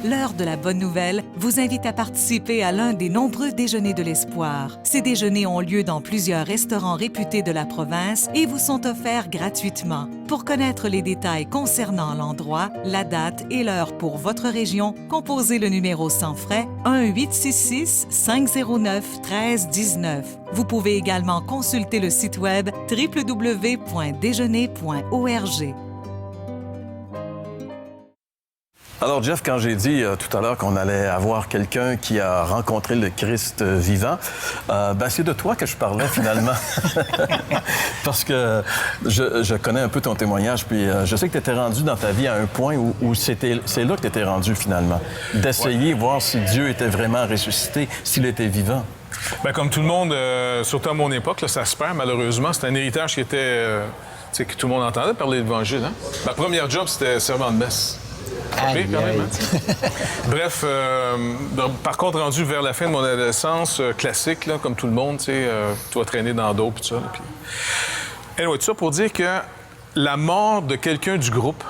l'heure de la bonne nouvelle vous invite à participer à l'un des nombreux déjeuners de l'espoir. Ces déjeuners ont lieu dans plusieurs restaurants réputés de la province et vous sont offerts gratuitement. Pour connaître les détails concernant l'endroit, la date et l'heure pour votre région, composez le numéro sans frais 1-866-509-1319. Vous pouvez également consulter le site web www.déjeuner.org. Alors, Jeff, quand j'ai dit tout à l'heure qu'on allait avoir quelqu'un qui a rencontré le Christ vivant, c'est de toi que je parlais finalement. Parce que je connais un peu ton témoignage, puis je sais que tu étais rendu dans ta vie à un point où c'est là que tu étais rendu finalement. D'essayer, voir si Dieu était vraiment ressuscité, s'il était vivant. Bien, comme tout le monde, surtout à mon époque, là, ça se perd malheureusement. C'était un héritage qui était... que tout le monde entendait parler de l'Évangile. Hein? Ma première job, c'était servant de messe. Okay, quand même, hein? Bref, par contre, rendu vers la fin de mon adolescence, classique, là, comme tout le monde, tu vas traîner dans d'autres, puis tout ça. Puis... Anyway, tout ça pour dire que la mort de quelqu'un du groupe,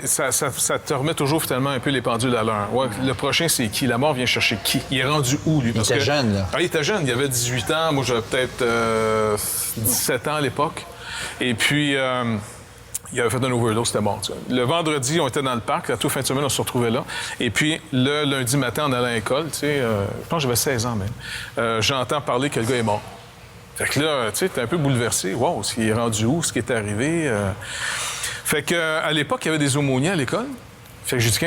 ça te remet toujours finalement un peu les pendules à l'heure. Ouais, le prochain, c'est qui? La mort vient chercher qui? Il est rendu où, lui? Il était jeune, là. Il était jeune, il avait 18 ans. Moi, j'avais peut-être 17 ans à l'époque. Et puis... il avait fait un overdose, c'était mort. Tu vois. Le vendredi, on était dans le parc. À toute fin de semaine, on se retrouvait là. Et puis, le lundi matin, en allant à l'école, je pense que j'avais 16 ans même, j'entends parler que le gars est mort. Fait que là, tu sais, t'es un peu bouleversé. Wow, ce qui est rendu où? Ce qui est arrivé? Fait qu'à l'époque, il y avait des aumôniers à l'école. Fait que j'ai dit,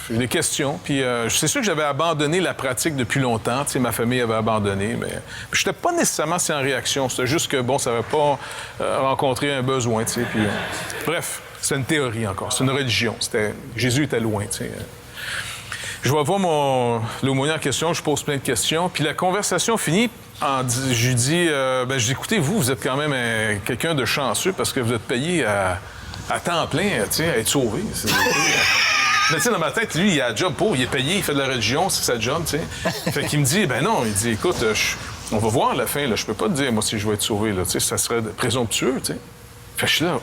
j'ai des questions. Puis c'est sûr que j'avais abandonné la pratique depuis longtemps. Tu sais, ma famille avait abandonné, mais je n'étais pas nécessairement sans réaction. C'était juste que, bon, ça n'avait pas rencontré un besoin, tu sais. Puis, bref, c'est une théorie encore. C'est une religion. Jésus était loin, tu sais. Je vais voir l'aumônier en question, je pose plein de questions. Puis la conversation finit je lui dis, écoutez, vous êtes quand même quelqu'un de chanceux parce que vous êtes payé à temps plein, tu sais, à être sauvé. Mais tu sais, dans ma tête, lui, il a un job il est payé, il fait de la religion, c'est sa job, tu sais. Fait qu'il me dit, ben non, il dit, écoute, on va voir à la fin, là, je peux pas te dire, moi, si je vais être sauvé, là, tu sais, ça serait présomptueux, tu sais. Fait que je suis là,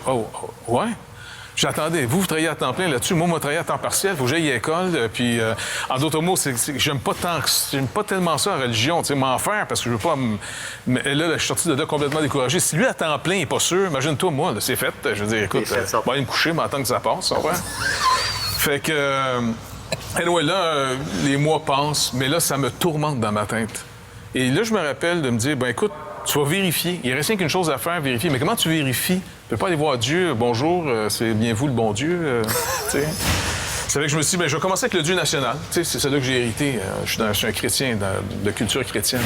ouais. J'attendais, vous travaillez à temps plein là-dessus, moi, je travaille à temps partiel, il faut que j'aille à l'école, puis en d'autres mots, j'aime pas tellement ça, la religion, tu sais, m'en faire, parce que je veux pas mais là, je suis sorti de là complètement découragé. Si lui, à temps plein, il est pas sûr, imagine-toi, moi, là, c'est fait, je veux dire, écoute, je vais aller me coucher, mais attendre que ça passe, ça va. Fait que, anyway, là, les mois passent, mais là, ça me tourmente dans ma tête. Et là, je me rappelle de me dire, ben écoute, tu vas vérifier. Il reste rien qu'une chose à faire, vérifier. Mais comment tu vérifies? Tu peux pas aller voir Dieu, bonjour, c'est bien vous le bon Dieu, tu sais. C'est vrai que je me suis dit, ben je vais commencer avec le Dieu national. Tu sais, c'est celui que j'ai hérité. Je suis un chrétien, de culture chrétienne.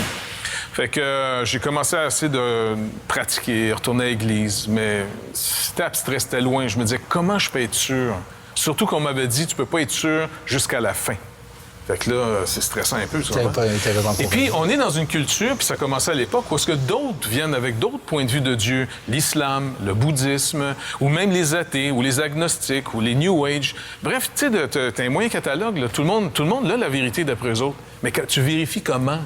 Fait que j'ai commencé à essayer de pratiquer, retourner à l'église, mais c'était abstrait, c'était loin. Je me disais, comment je peux être sûr? Surtout qu'on m'avait dit, tu peux pas être sûr jusqu'à la fin. Fait que là, c'est stressant un peu, ça. Et puis, on est dans une culture, puis ça commençait à l'époque, où est-ce que d'autres viennent avec d'autres points de vue de Dieu, l'islam, le bouddhisme, ou même les athées, ou les agnostiques, ou les New Age. Bref, tu sais, t'as un moyen catalogue, là. Tout le monde a la vérité d'après eux autres. Mais tu vérifies comment?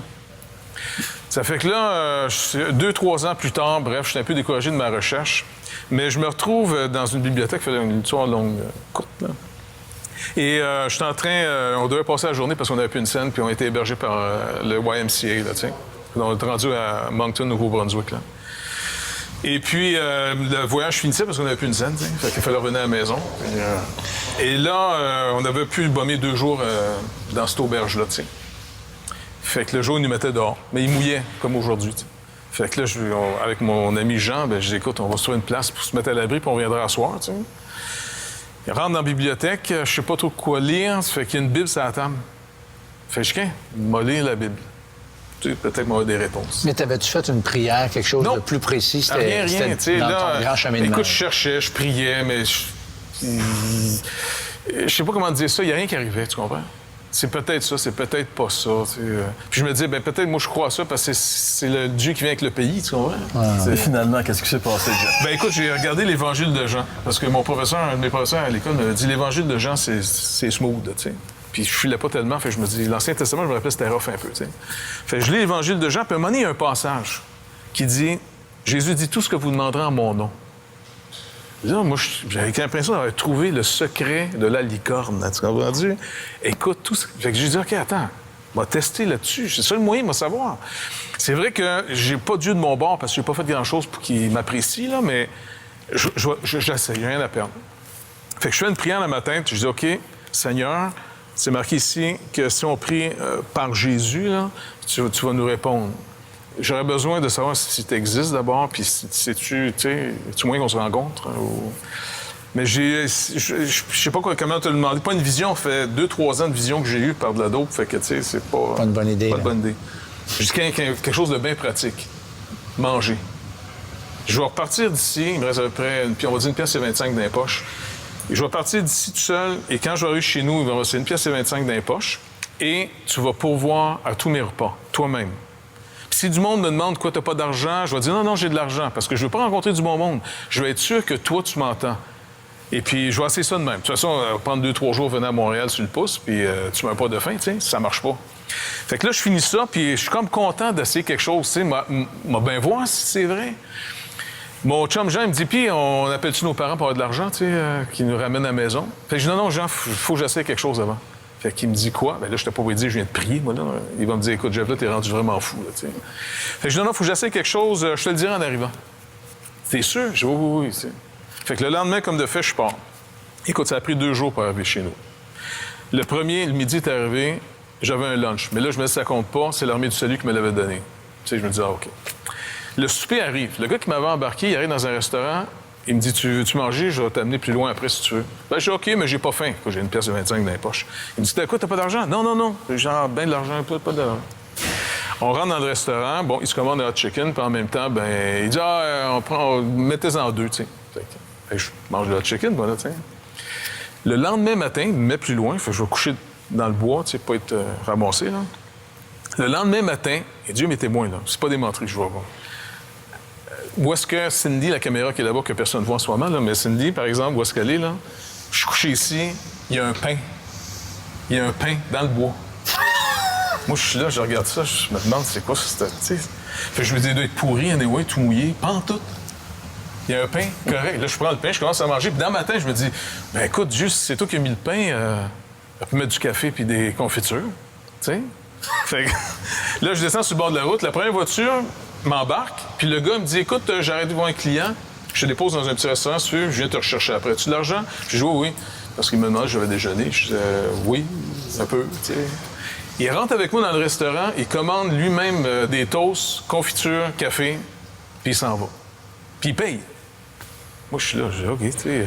Ça fait que là, 2-3 ans plus tard, bref, je suis un peu découragé de ma recherche, mais je me retrouve dans une bibliothèque, fait une histoire longue, courte, là. Et je suis en train... on devait passer la journée parce qu'on n'avait plus une scène, puis on a été hébergés par le YMCA, là, tu sais. On est rendu à Moncton, Nouveau-Brunswick, là. Et puis, le voyage finissait parce qu'on n'avait plus une scène, tu sais. Fait qu'il fallait revenir à la maison. Et là, on avait pu bomber 2 jours dans cette auberge-là, tu sais. Fait que le jour, il nous mettait dehors. Mais il mouillait, comme aujourd'hui, tu sais. Fait que là, avec mon ami Jean, je dis, écoute, on va se trouver une place pour se mettre à l'abri, puis on reviendra à soir, tu sais. Il rentre dans la bibliothèque, je sais pas trop quoi lire, ça fait qu'il y a une Bible sur la table. Fait que je m'a lire la Bible. Tu sais, peut-être m'avoir des réponses. Mais t'avais-tu fait une prière, quelque chose de plus précis? C'était rien, tu sais, dans là, ton grand cheminement. Écoute, je cherchais, je priais, mais je sais pas comment te dire ça, il n'y a rien qui arrivait, tu comprends? C'est peut-être ça, c'est peut-être pas ça. Puis je me dis, peut-être moi je crois à ça parce que c'est le Dieu qui vient avec le pays, tu comprends? Et finalement, qu'est-ce qui s'est passé, Jeff? Écoute, j'ai regardé l'Évangile de Jean parce que un de mes professeurs à l'école m'a dit l'Évangile de Jean, c'est smooth, tu sais. Puis je filais pas tellement, fait que je me dis, l'Ancien Testament, je me rappelle, c'était rough un peu, tu sais. Fait que je lis l'Évangile de Jean, puis à un moment donné, il y a un passage qui dit, Jésus dit tout ce que vous demanderez en mon nom. Là, moi, j'avais l'impression d'avoir trouvé le secret de la licorne. Tu comprends-tu? Écoute, tout ça. Fait que j'ai dit, OK, attends, on va tester là-dessus. C'est ça le moyen de me savoir. C'est vrai que j'ai pas Dieu de mon bord parce que j'ai pas fait grand-chose pour qu'il m'apprécie, là, mais j'essaie, j'ai rien à perdre. Fait que je fais une prière dans ma tête, je dis, OK, Seigneur, c'est marqué ici que si on prie par Jésus, là, tu vas nous répondre. J'aurais besoin de savoir si tu existes d'abord, puis si tu moyen qu'on se rencontre. Ou... Mais je sais pas comment te le demander. Pas une vision, ça fait 2-3 ans de vision que j'ai eue par de la dope, fait que, tu sais, c'est pas... Pas une bonne idée. Pas de bonne idée. J'ai dit quelque chose de bien pratique. Manger. Je vais repartir d'ici, il me reste à peu près, on va dire 1,25 pièce dans les poches. Et je vais partir d'ici tout seul, et quand je vais arriver chez nous, il va me rester 1,25 pièce dans les poches, et tu vas pourvoir à tous mes repas, toi-même. Puis si du monde me demande quoi, t'as pas d'argent, je vais dire non, j'ai de l'argent, parce que je veux pas rencontrer du bon monde. Je veux être sûr que toi, tu m'entends. Et puis, je vais essayer ça de même. De toute façon, prendre 2-3 jours, venir à Montréal sur le pouce, puis tu meurs pas de faim, tu sais, ça marche pas. Fait que là, je finis ça, puis je suis comme content d'essayer quelque chose, tu sais, m'a bien voir si c'est vrai. Mon chum Jean, il me dit, puis on appelle-tu nos parents pour avoir de l'argent, tu sais, qui nous ramènent à la maison? Fait que je dis, non, Jean, faut que j'essaie quelque chose avant. Fait qu'il me dit quoi? Bien là, je t'ai pas oublié de dire, je viens de prier, moi, là. Il va me dire, écoute, Jeff, là, t'es rendu vraiment fou, là, tu sais. Fait que je dis, non, faut que j'essaie quelque chose, je te le dirai en arrivant. T'es sûr? Je dis, oui, tu sais. Fait que le lendemain, comme de fait, je pars. Écoute, ça a pris 2 jours pour arriver chez nous. Le premier, le midi est arrivé, j'avais un lunch. Mais là, je me dis, ça compte pas, c'est l'armée du salut qui me l'avait donné. Tu sais, je me dis, OK. Le souper arrive. Le gars qui m'avait embarqué, il arrive dans un restaurant, il me dit, tu veux-tu manger? Je vais t'amener plus loin après si tu veux. Ben, je dis, OK, mais j'ai pas faim. J'ai 1,25 pièce dans les poches. Il me dit, t'as quoi, t'as pas d'argent? Non. Genre, ben de l'argent, pas d'argent. On rentre dans le restaurant, bon, il se commande un hot chicken, puis en même temps, ben, il dit, mettez-en 2, tu sais. Fait que je mange le hot chicken, moi, là, tu sais. Le lendemain matin, il me met plus loin, fait que je vais coucher dans le bois, tu sais, pas être ramassé, là. Le lendemain matin, et Dieu m'est témoin, là, c'est pas des menteries que je vois, bon. Où est-ce que Cindy, la caméra qui est là-bas, que personne ne voit en ce moment, là, mais Cindy, par exemple, où est-ce qu'elle est, là? Je suis couché ici, il y a un pain. Il y a un pain dans le bois. Moi, je suis là, je regarde ça, je me demande c'est quoi ça, tu sais. Fait que je me dis, il doit être pourri, anyway, tout mouillé, pas en tout. Il y a un pain correct. Là, je prends le pain, je commence à manger. Puis dans ma tête, je me dis, ben écoute, juste, c'est toi qui as mis le pain, on peut mettre du café puis des confitures, tu sais. Fait que là, je descends sur le bord de la route. La première voiture m'embarque, puis le gars me dit, écoute, j'arrête de voir un client, je te dépose dans un petit restaurant, si tu veux, je viens te rechercher après. As-tu de l'argent? Je dis, oui. Parce qu'il me demandait si j'avais déjeuné. Je disais, oui, un peu, tu sais. Il rentre avec moi dans le restaurant, il commande lui-même des toasts, confitures, café, puis il s'en va. Puis il paye. Moi, je suis là, je dis, OK, tu sais.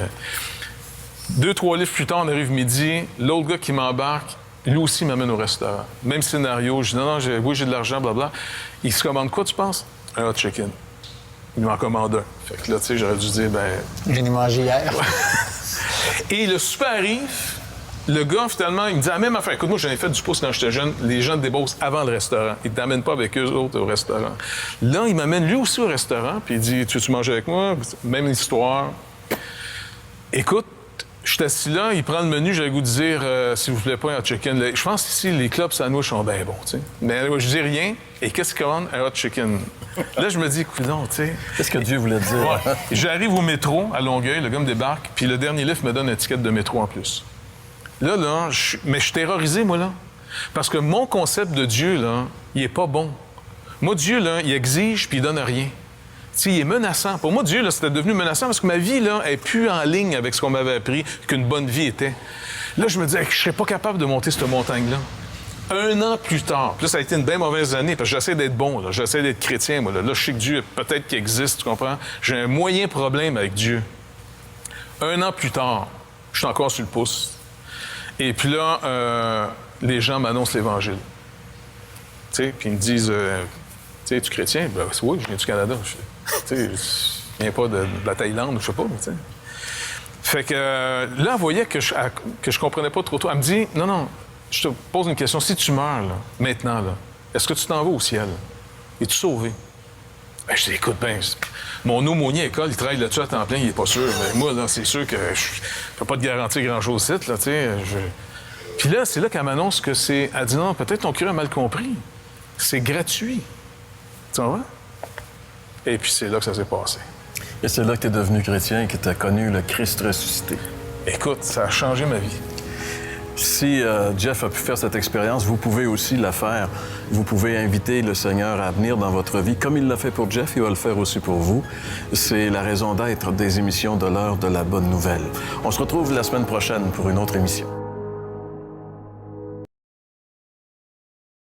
2-3 livres plus tard, on arrive midi, l'autre gars qui m'embarque, lui aussi m'amène au restaurant. Même scénario, je dis, non, oui, j'ai de l'argent, blabla. Il se commande quoi, tu penses? Un hot chicken. Il m'en commande un. Fait que là, tu sais, j'aurais dû dire, ben... J'en ai mangé hier. Et le souper arrive, le gars, finalement, il me dit la même affaire. Écoute, moi, j'en ai fait du pouce quand j'étais jeune. Les gens te débaussent avant le restaurant. Ils ne t'amènent pas avec eux autres au restaurant. Là, il m'amène lui aussi au restaurant, puis il dit, tu veux-tu manger avec moi? Même histoire. Écoute, je suis assis là, il prend le menu, j'ai le goût de dire, s'il vous plaît, pas un hot chicken. Je pense qu'ici, les clubs sandwich sont bien bons, tu sais. Mais je dis rien, et qu'est-ce qu'il commande? Un hot chicken. Là, je me dis, coudonc, tu sais. Qu'est-ce que Dieu voulait dire? Ouais. J'arrive au métro, à Longueuil, le gars me débarque, puis le dernier lift me donne un ticket de métro en plus. Là, mais je suis terrorisé, moi, là. Parce que mon concept de Dieu, là, il est pas bon. Moi, Dieu, là, il exige, puis il donne rien. Tu sais, il est menaçant. Pour moi, Dieu, là, c'était devenu menaçant parce que ma vie, là, est plus en ligne avec ce qu'on m'avait appris qu'une bonne vie était. Là, je me disais que je serais pas capable de monter cette montagne-là. 1 an plus tard, puis là, ça a été une bien mauvaise année parce que j'essaie d'être bon, là. J'essaie d'être chrétien, moi. Là, je sais que Dieu, peut-être qu'il existe, tu comprends? J'ai un moyen problème avec Dieu. 1 an plus tard, je suis encore sur le pouce. Et puis là, les gens m'annoncent l'Évangile. Tu sais, puis ils me disent, tu es chrétien? Ben oui, je viens du Canada. Tu sais, je viens pas de la Thaïlande, je sais pas, mais tu sais. Fait que là, elle voyait que je comprenais pas trop. Elle me dit, non, je te pose une question. Si tu meurs, là, maintenant, là, est-ce que tu t'en vas au ciel? Es-tu sauvé? Ben, je dis, écoute, ben, mon aumônier à l'école, il travaille là-dessus à temps plein, il est pas sûr. Mais moi, là, c'est sûr que je peux pas te garantir grand-chose ici, là, tu sais. Puis là, c'est là qu'elle m'annonce que c'est... Elle dit, non, peut-être ton curé a mal compris. C'est gratuit. Tu vois? Et puis c'est là que ça s'est passé. Et c'est là que tu es devenu chrétien et que tu as connu le Christ ressuscité. Écoute, ça a changé ma vie. Si Jeff a pu faire cette expérience, vous pouvez aussi la faire. Vous pouvez inviter le Seigneur à venir dans votre vie. Comme il l'a fait pour Jeff, il va le faire aussi pour vous. C'est la raison d'être des émissions de l'heure de la bonne nouvelle. On se retrouve la semaine prochaine pour une autre émission.